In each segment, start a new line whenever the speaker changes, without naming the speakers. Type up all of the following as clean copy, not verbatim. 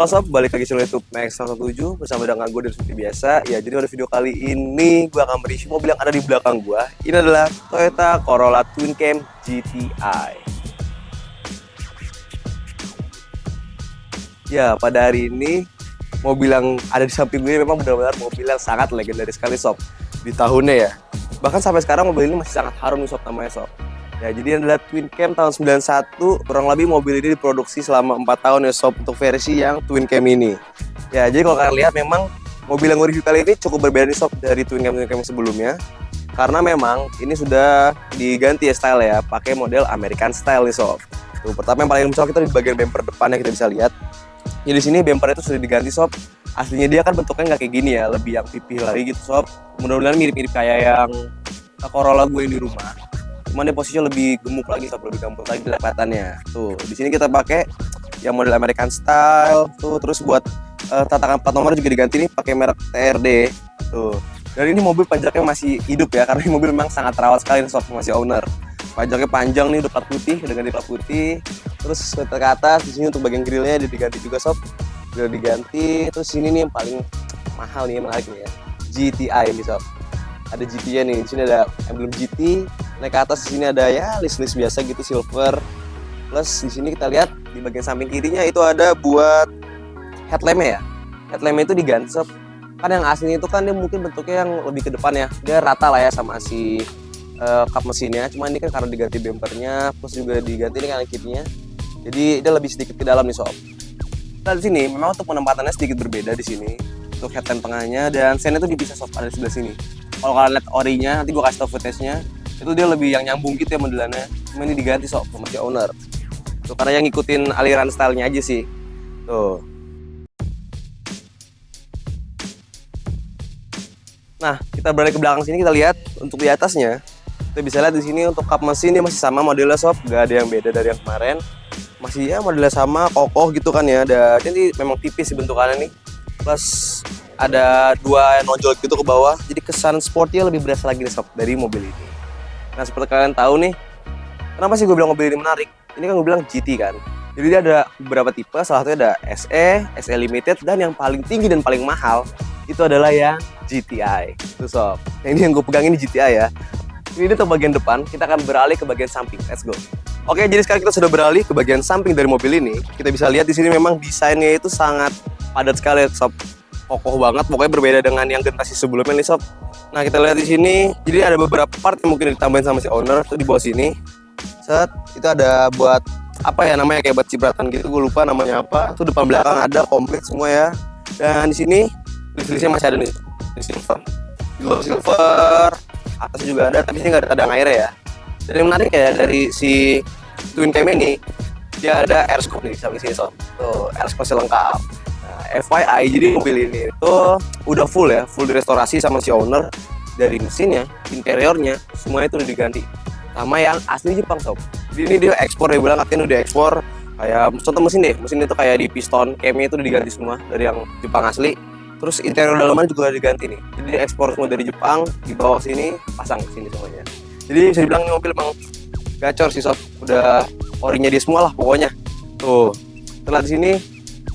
Halo sob, balik lagi channel YouTube Max 107 bersama dengan gue dari seperti biasa. Ya, jadi pada video kali ini gue akan mereview mobil yang ada di belakang gue. Ini adalah Toyota Corolla Twin Cam GTI. Ya, pada hari ini mobil yang ada di samping gue memang benar-benar mobil yang sangat legendaris sekali sob di tahunnya ya. Bahkan sampai sekarang mobil ini masih sangat harum nih sob namanya sob. Ya, jadi ini adalah Twin Cam tahun 91. Kurang lebih mobil ini diproduksi selama 4 tahun ya sob untuk versi yang Twin Cam ini. Ya, jadi kalau kalian lihat memang mobil yang gue review kali ini cukup berbeda nih sob dari Twin Cam sebelumnya. Karena memang ini sudah diganti ya style ya, pakai model American style nih sob. Tuh, pertama yang paling misal kita di bagian bumper depannya kita bisa lihat. Ya, di sini bumper itu sudah diganti sob. Aslinya dia kan bentuknya nggak kayak gini ya, lebih yang pipih lagi gitu sob. Mudah-mudahan mirip-mirip kayak yang Corolla gue yang di rumah. Cuman dia posisinya lebih gemuk lagi sob, lebih gambut lagi kelihatannya. Tuh, di sini kita pakai yang model American style. Tuh, terus buat tatakan plat nomor juga diganti nih pakai merek TRD. Tuh. Dan ini mobil pajaknya masih hidup ya, karena ini mobil memang sangat terawat sekali nih sob, masih owner. Pajaknya panjang nih, udah plat putih, udah ganti plat putih. Terus ke atas di sini untuk bagian grillnya diganti juga sob. Grill diganti. Terus ini nih yang paling mahal nih, yang menarik nih ya. GTI ini sob. Ada GT-nya nih, di sini ada emblem GT. Naik ke atas di sini ada ya list-list biasa gitu silver. Plus di sini kita lihat di bagian samping kirinya itu ada buat headlampnya ya. Headlampnya itu diganti sob. Kan yang aslinya itu kan dia mungkin bentuknya yang lebih ke depan ya. Dia rata lah ya sama si kap mesinnya. Cuma ini kan karena diganti bumpernya, plus juga diganti ini kanan kirinya. Jadi dia lebih sedikit ke dalam nih sob. Nah di sini memang untuk penempatannya sedikit berbeda di sini. Untuk headlamp tengahnya dan sennya itu dipisah sob, ada di sebelah sini. Kalau kalian lihat orinya, nanti gue kasih tau footage-nya. Itu dia lebih yang nyambung gitu ya modelannya. Cuma ini diganti sob sama si owner. Tuh, karena yang ngikutin aliran stylenya aja sih. Tuh. Nah, kita beralih ke belakang sini, kita lihat untuk di atasnya. Kita bisa lihat di sini untuk kap mesin dia masih sama modelnya sob, gak ada yang beda dari yang kemarin. Masih ya modelnya sama, kokoh gitu kan ya. Dan ini memang tipis sih bentukannya nih. Plus ada dua nonjol gitu ke bawah, jadi kesan sportnya lebih berasa lagi nih sob dari mobil ini. Nah, seperti kalian tahu nih, kenapa sih gue bilang mobil ini menarik? Ini kan gue bilang GT kan. Jadi dia ada beberapa tipe, salah satunya ada SE, SE Limited, dan yang paling tinggi dan paling mahal itu adalah yang GTI. Tuh sob, yang ini yang gue pegang ini GTI ya. Ini untuk bagian depan, kita akan beralih ke bagian samping. Let's go. Oke, jadi sekarang kita sudah beralih ke bagian samping dari mobil ini. Kita bisa lihat di sini memang desainnya itu sangat padat sekali sob. Kokoh banget, pokoknya berbeda dengan yang generasi sebelumnya nih sob. Nah, kita lihat di sini, jadi ada beberapa part yang mungkin ditambahin sama si owner tuh di bawah sini. Set, itu ada buat apa ya namanya, kayak buat cipratan gitu, gue lupa namanya apa. Itu depan belakang ada komplit semua ya. Dan di sini list-listnya masih ada nih, di silver. Di bawah silver, atas juga ada, tapi ini nggak ada kadang airnya ya. Dan yang menarik ya dari si Twin Cam ini, dia ada airscope nih sampai sini sob. Tuh, airscope lengkap. FYI, jadi mobil ini itu udah full ya, full direstorasi sama si owner. Dari mesinnya, interiornya, semuanya itu udah diganti sama yang asli Jepang sob. Jadi ini dia ekspor, dia bilang katanya udah ekspor. Kayak contoh mesin deh, mesin itu kayak di piston camnya itu udah diganti semua dari yang Jepang asli. Terus interior dalaman juga udah diganti nih. Jadi dia ekspor semua dari Jepang, di bawah sini pasang sini semuanya. Jadi bisa dibilang ini mobil emang gacor sih sob, udah orinya dia semua lah pokoknya. Tuh, setelah di sini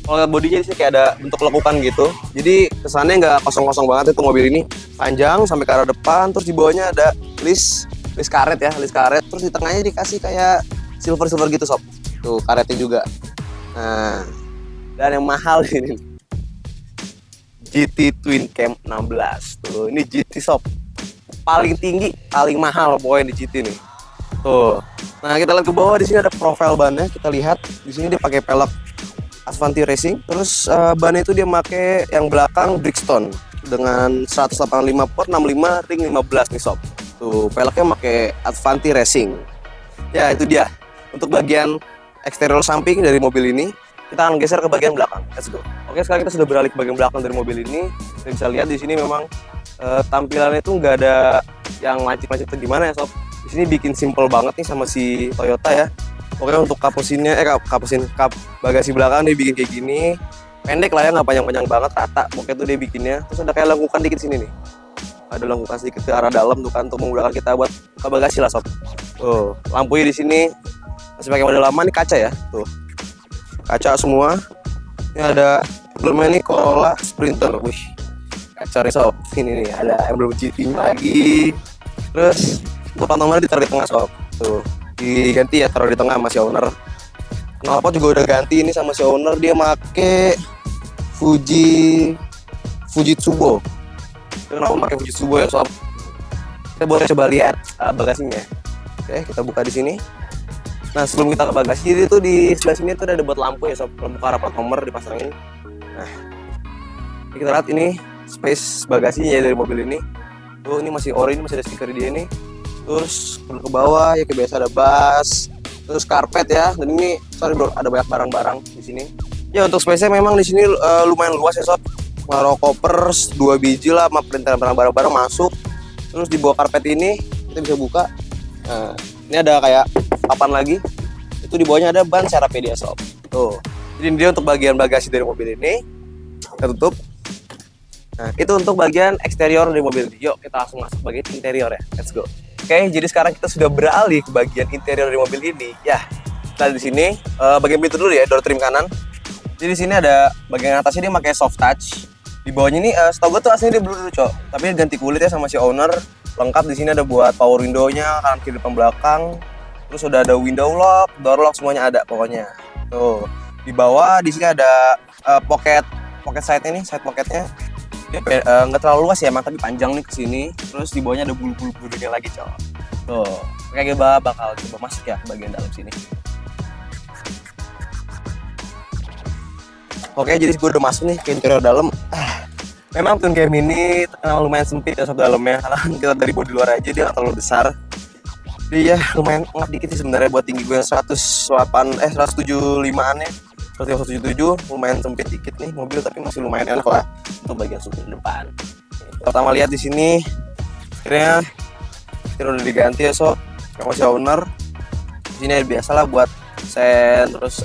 kalau lihat bodinya sih kayak ada bentuk lekukan gitu. Jadi kesannya nggak kosong-kosong banget itu mobil ini. Panjang sampai ke arah depan, terus di bawahnya ada list karet ya, list karet. Terus di tengahnya dikasih kayak silver gitu sob. Tuh karetnya juga. Nah, dan yang mahal ini GT Twin Cam 16. Tuh, ini GT sob. Paling tinggi, paling mahal pokoknya di GT nih. Tuh. Nah, kita lihat ke bawah, di sini ada profil bannya. Kita lihat di sini dia pakai pelek Avanti Racing, terus ban itu dia pakai yang belakang Bridgestone dengan 185 per 65 ring 15 nih sob. Tuh peleknya pakai Avanti Racing. Ya itu dia untuk bagian eksterior samping dari mobil ini. Kita akan geser ke bagian belakang. Let's go. Oke, sekarang kita sudah beralih ke bagian belakang dari mobil ini. Kita bisa lihat di sini memang tampilannya itu nggak ada yang lancip-lancip atau gimana ya sob. Di sini bikin simple banget nih sama si Toyota ya. Pokoknya untuk kap mesinnya, kap bagasi belakang dia bikin kayak gini. Pendek lah ya, nggak panjang-panjang banget, rata. Pokoknya tuh dia bikinnya. Terus ada kayak lengkukan dikit sini nih. Ada lengkukan sedikit ke arah dalam tuh kan, untuk memudahkan kita buat buka bagasi lah sob. Tuh, lampunya di sini masih pakai model lama nih, kaca ya. Tuh, kaca semua. Ini ada emblemnya nih Corolla Sprinter. Wih, kacau nih sob. Ini nih ada emblem GT-nya lagi. Terus untuk plat nomornya ditaruh di tengah sob. Tuh, diganti ya, taruh di tengah sama si owner. Knalpot juga udah ganti ini sama si owner, dia make Fujitsubo. Dia kenapa pakai Fujitsubo ya sob? Kita boleh coba lihat bagasinya. Oke, kita buka di sini. Nah, sebelum kita ke bagasi, jadi tuh di sebelah sini tuh ada buat lampu ya sob, lampu arah plat nomor dipasangin. Nah, ini kita lihat ini space bagasinya dari mobil ini. Tuh, ini masih ori, masih ada stiker dia nih. Terus ke bawah ya kayak biasa ada bas, terus karpet ya. Dan ini sorry bro, ada banyak barang-barang di sini. Ya untuk space-nya memang di sini lumayan luas ya sob. Naruh koper 2 biji lah, sama perintahan barang-barang masuk. Terus di bawah karpet ini kita bisa buka. Nah, ini ada kayak papan lagi. Itu di bawahnya ada ban serapnya dia sob. Tuh. Jadi dia untuk bagian bagasi dari mobil ini. Kita tutup. Nah, itu untuk bagian eksterior dari mobil ini. Yuk kita langsung masuk bagian interior ya. Let's go. Oke, jadi sekarang kita sudah beralih ke bagian interior dari mobil ini. Ya, kita di sini bagian pintu dulu ya, door trim kanan. Jadi di sini ada bagian atasnya dia pakai soft touch. Di bawahnya ini setahu gue tuh aslinya dia blue dulu, Cok. Tapi dia ganti kulit ya sama si owner. Lengkap di sini ada buat power window-nya, kanan kiri depan belakang. Terus udah ada window lock, door lock, semuanya ada pokoknya. Tuh. Di bawah di sini ada pocket side-nya nih, side pocketnya. Dia nggak terlalu luas ya, emang tapi panjang nih ke sini. Terus di bawahnya ada bulu-bulu lagi, Cok. Tuh. Kayak gue bakal coba masuk ya ke bagian dalam sini. Oke, jadi gue udah masuk nih ke interior dalam. Memang twin cam ini terkenal lumayan sempit ya sob dalamnya, karena kita dari bodi luar aja dia nggak terlalu besar. Jadi ya lumayan ngap dikit sih sebenarnya buat tinggi gue 175-an ya. 177 lumayan sempit dikit nih mobil, tapi masih lumayan enak lah untuk bagian supir depan. Pertama lihat di sini, akhirnya udah diganti ya sob, sama si owner. Di sini biasa lah buat sen, terus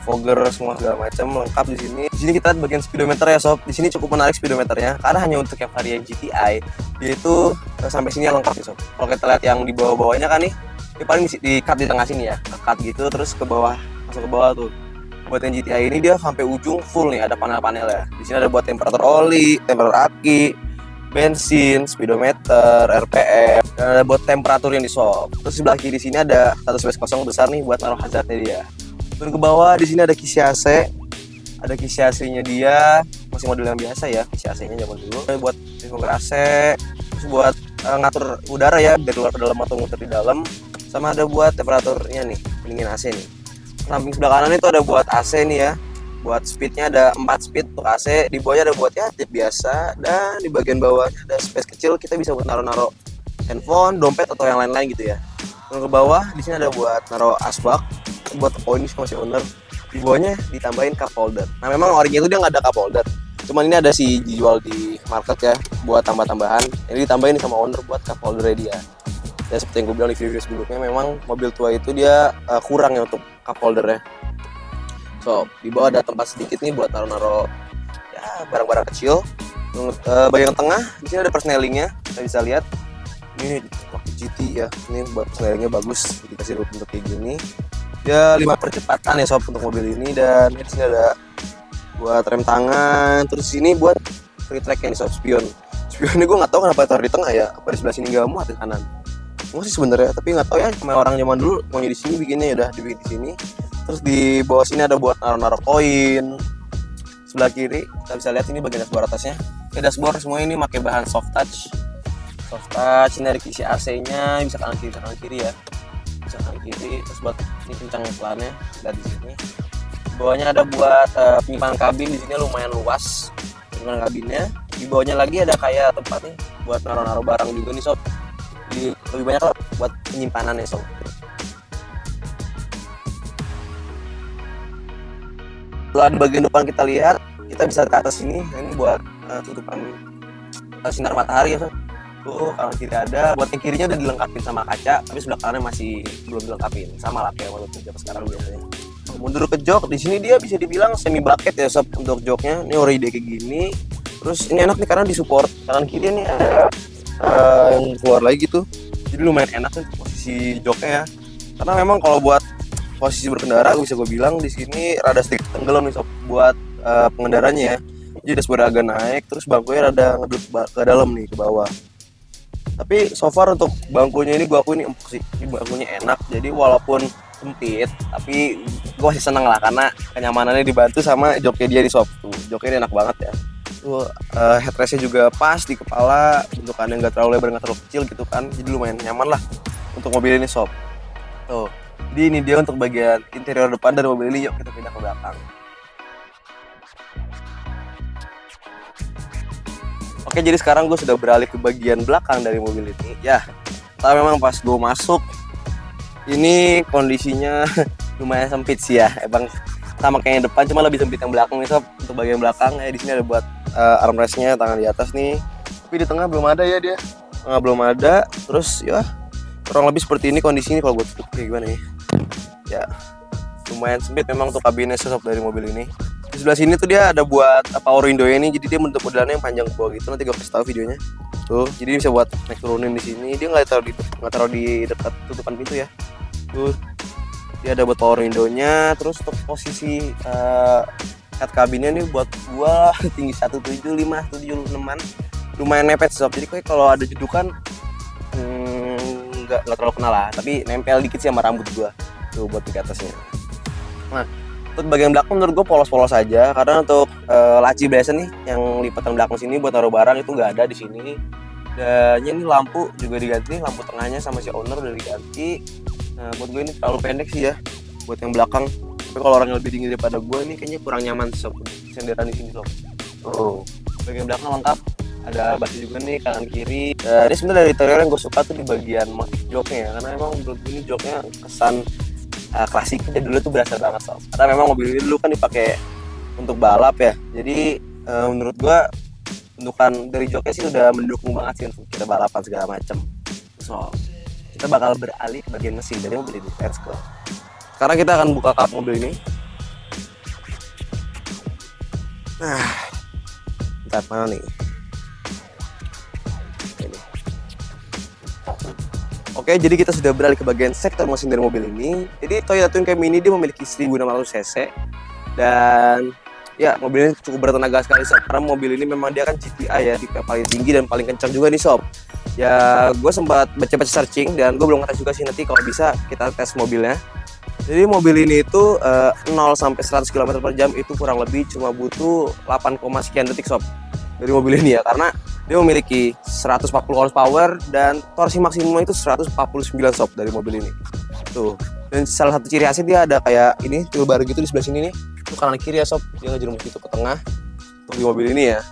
fogger semua segala macam lengkap di sini. Di sini kita lihat bagian speedometer ya sob. Di sini cukup menarik speedometernya karena hanya untuk yang varian GTI yaitu sampai sini lengkap nih sob. Kalau kita lihat yang di bawah-bawahnya kan nih, dia paling di cut di tengah sini ya, cut gitu terus ke bawah, masuk ke bawah tuh. Buat yang GTI ini dia sampai ujung full nih, ada panel-panel ya. Di sini ada buat temperatur oli, temperatur aki, bensin, speedometer, RPM, dan ada buat temperatur yang di sob. Terus sebelah kiri di sini ada satu space kosong besar nih buat naruh hazardnya dia. Turun ke bawah di sini ada kisi AC. Ada kisi AC-nya dia, masih model yang biasa ya, kisi AC-nya zaman dulu. Buat sumber AC, terus buat ngatur udara ya dari luar ke dalam atau muter di dalam. Sama ada buat temperaturnya nih, pendingin AC nih. Samping sebelah kanan itu ada buat AC nih ya. Buat speednya ada 4 speed untuk AC. Di bawahnya ada buat ya tip biasa, dan di bagian bawahnya ada space kecil, kita bisa buat naruh handphone, dompet atau yang lain-lain gitu ya. Turun ke bawah di sini ada buat naruh asbak, buat ini sama si owner. Di bawahnya ditambahin cup holder. Nah memang original itu dia nggak ada cup holder, cuman ini ada sih dijual di market ya buat tambah-tambahan. Ini ditambahin sama owner buat cup holdernya dia. Ya seperti yang gue bilang di video sebelumnya, memang mobil tua itu dia kurang ya untuk cup holdernya. So di bawah ada tempat sedikit nih buat naruh ya barang-barang kecil. Bagian tengah di sini ada persnelingnya, kita bisa lihat. Ini GT ya, ini buat persnelingnya bagus, dikasih bentuk kayak gini. Ya 5 percepatan ya sob untuk mobil ini, dan di sini ada buat rem tangan. Terus sini buat free track yang sob, spion ini gue nggak tahu kenapa taruh di tengah ya, apa di sebelah sini nggak muat di kanan. Gue sih sebenarnya, tapi nggak tahu ya, cuma orang zaman dulu maunya di sini bikinnya, ya udah dibikin di sini. Terus di bawah sini ada buat naruh koin. Sebelah kiri kita bisa lihat ini bagian dashboard atasnya. Dashboard semua ini pakai bahan soft touch. Ini ada kisi AC-nya, bisa kanan kiri ya. Bisa kanan kiri, terus buat ini kencang iklannya dari sini. Bawahnya ada buat penyimpanan kabin, di sini lumayan luas penyimpanan kabinnya. Di bawahnya lagi ada kayak tempat nih buat naruh barang juga nih sob. Lebih banyak lah buat penyimpanannya sob. Setelah di bagian depan kita lihat, kita bisa ke atas ini buat tutupan sinar matahari ya sob. Tuh kanan kiri ada, buat yang kirinya udah dilengkapin sama kaca, tapi sebelah kanannya masih belum dilengkapin, sama lah kayak mobil jok sekarang biasanya. Mundur ke jok, di sini dia bisa dibilang semi bucket ya sob untuk joknya. Ini ori kayak gini. Terus ini enak nih karena disupport kanan kiri nih ada yang keluar lagi gitu. Jadi lumayan enak nih posisi joknya ya. Karena memang kalau buat posisi berkendara bisa gue bilang di sini rada sedikit tenggelam nih sob buat pengendaranya ya. Jadi dashboard agak naik, terus bangkunya rada ngedut ke dalam nih, ke bawah. Tapi so far untuk bangkunya ini gue akuin ini empuk sih. Ini bangkunya enak, jadi walaupun sempit, tapi gue masih seneng lah karena kenyamanannya dibantu sama joknya dia di sob. Tuh, joknya ini enak banget ya. Tuh headrestnya juga pas di kepala, bentukannya nggak terlalu lebar, nggak terlalu kecil gitu kan. Jadi lumayan nyaman lah untuk mobil ini sob. Tuh, jadi ini dia untuk bagian interior depan dari mobil ini. Yuk kita pindah ke belakang. Oke, jadi sekarang gue sudah beralih ke bagian belakang dari mobil ini. Ya, tapi memang pas gue masuk, ini kondisinya lumayan sempit sih ya. Emang sama kayak yang depan, cuma lebih sempit yang belakang nih sob. Untuk bagian belakang, di sini ada buat armrestnya, tangan di atas nih. Tapi di tengah belum ada ya dia. Tengah belum ada. Terus ya kurang lebih seperti ini kondisinya kalau gue tutup kayak gimana nih. Ya, lumayan sempit memang untuk kabinnya sob dari mobil ini. Di sebelah sini tuh dia ada buat power window ini, jadi dia bentuk modelannya yang panjang ke bawah gitu. Nanti gue kasih tahu videonya. Tuh, jadi bisa buat naik turunin di sini. Dia nggak taruh di dekat tutupan pintu ya. Tuh, dia ada buat power window-nya. Terus untuk posisi head kabinnya nih buat gua tinggi 175, 76-an. Lumayan mepet sob. Jadi kayak kalau ada jedukan nggak terlalu kena lah, tapi nempel dikit sih sama rambut gua. Tuh buat di atasnya. Nah, untuk bagian belakang menurut gue polos-polos aja, karena untuk laci biasa nih yang lipatan belakang sini buat taruh barang itu nggak ada di sini. Dan ini lampu juga diganti, lampu tengahnya sama si owner udah diganti. Nah, buat gue ini terlalu pendek sih ya buat yang belakang. Tapi kalau orang yang lebih tinggi daripada gue ini kayaknya kurang nyaman sob senderan di sini sob. Oh, bagian belakang lengkap, ada basi juga nih kanan kiri. Ini sebenarnya dari interior yang gue suka tuh di bagian motif joknya ya, karena emang menurut gue ini joknya kesan klasiknya dulu tuh berasa banget sob. Karena memang mobil ini dulu kan dipakai untuk balap ya. Jadi menurut gua bentukan dari joknya sih udah mendukung banget sih untuk kita balapan segala macam. So, kita bakal beralih ke bagian mesin dari mobil ini. Let's go. Sekarang kita akan buka kap mobil ini. Nah, bentar mana nih? Oke, jadi kita sudah beralih ke bagian sektor mesin dari mobil ini. Jadi Toyota Twiin Cam ini dia memiliki 1600 cc dan ya mobil ini cukup bertenaga sekali sob. Karena mobil ini memang dia kan GTI ya, tipe paling tinggi dan paling kencang juga nih sob. Ya gue sempat baca-baca searching dan gue belum ngetes juga sih, nanti kalau bisa kita tes mobilnya. Jadi mobil ini itu 0 sampai 100 km per jam itu kurang lebih cuma butuh 8, sekian detik sob dari mobil ini ya, karena dia memiliki 140 horsepower dan torsi maksimum itu 149 sob dari mobil ini. Tuh. Dan salah satu ciri khasnya dia ada kayak ini toolbar gitu di sebelah sini nih. Itu kanan kiri ya sob. Dia ngejerumuk gitu ke tengah. Tuh di mobil ini ya.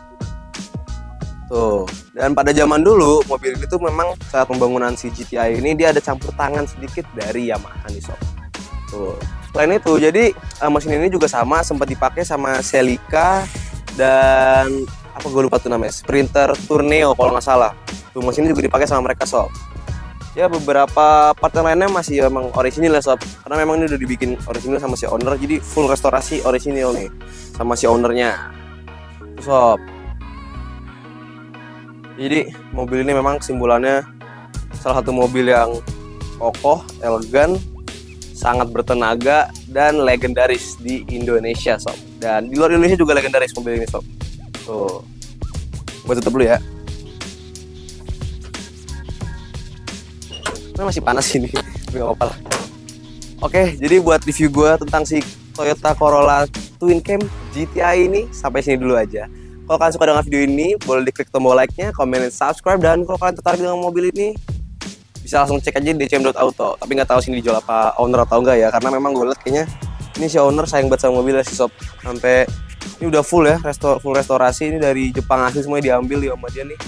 Tuh. Dan pada zaman dulu mobil ini tuh memang saat pembangunan si GTI ini dia ada campur tangan sedikit dari Yamaha nih sob. Tuh. Selain itu, jadi mesin ini juga sama sempat dipakai sama Celica dan apa gue lupa tuh namanya, Sprinter Tourneo kalau nggak salah. Tuh mesin ini juga dipakai sama mereka sob. Ya beberapa part yang lainnya masih emang orisinil ya sob, karena memang ini udah dibikin orisinil sama si owner, jadi full restorasi orisinil nih sama si ownernya sob. Jadi mobil ini memang kesimpulannya salah satu mobil yang kokoh, elegan, sangat bertenaga dan legendaris di Indonesia sob. Dan di luar Indonesia juga legendaris mobil ini sob. Tuh, gue tutup dulu ya. Ini masih panas ini, gak apa-apa lah. Oke, jadi buat review gue tentang si Toyota Corolla Twiin Cam GTI ini sampai sini dulu aja. Kalau kalian suka dengan video ini, boleh diklik tombol like-nya, komen, dan subscribe. Dan kalau kalian tertarik dengan mobil ini, bisa langsung cek aja di dcm.auto. Tapi nggak tahu sini dijual apa owner atau enggak ya, karena memang gue liat kayaknya ini si owner sayang banget sama mobilnya si sob. Sampai ini udah full ya, full restorasi. Ini dari Jepang asli semuanya diambil ya sama dia nih.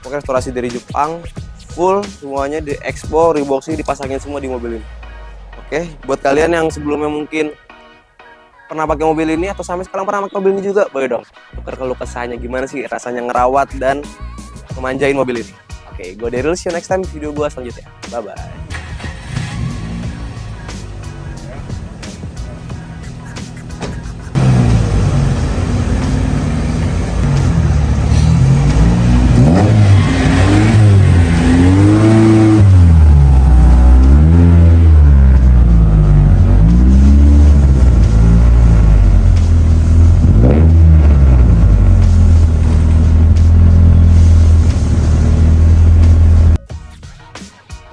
Pokoknya restorasi dari Jepang, full semuanya di expo, reboxing dipasangin semua di mobil ini. Oke, buat kalian yang sebelumnya mungkin pernah pakai mobil ini atau sampai sekarang pernah pakai mobil ini juga, boleh dong tukar keluh kesahnya gimana sih rasanya ngerawat dan memanjain mobil ini. Oke, gue Daryl, see you next time video gue selanjutnya. Bye bye.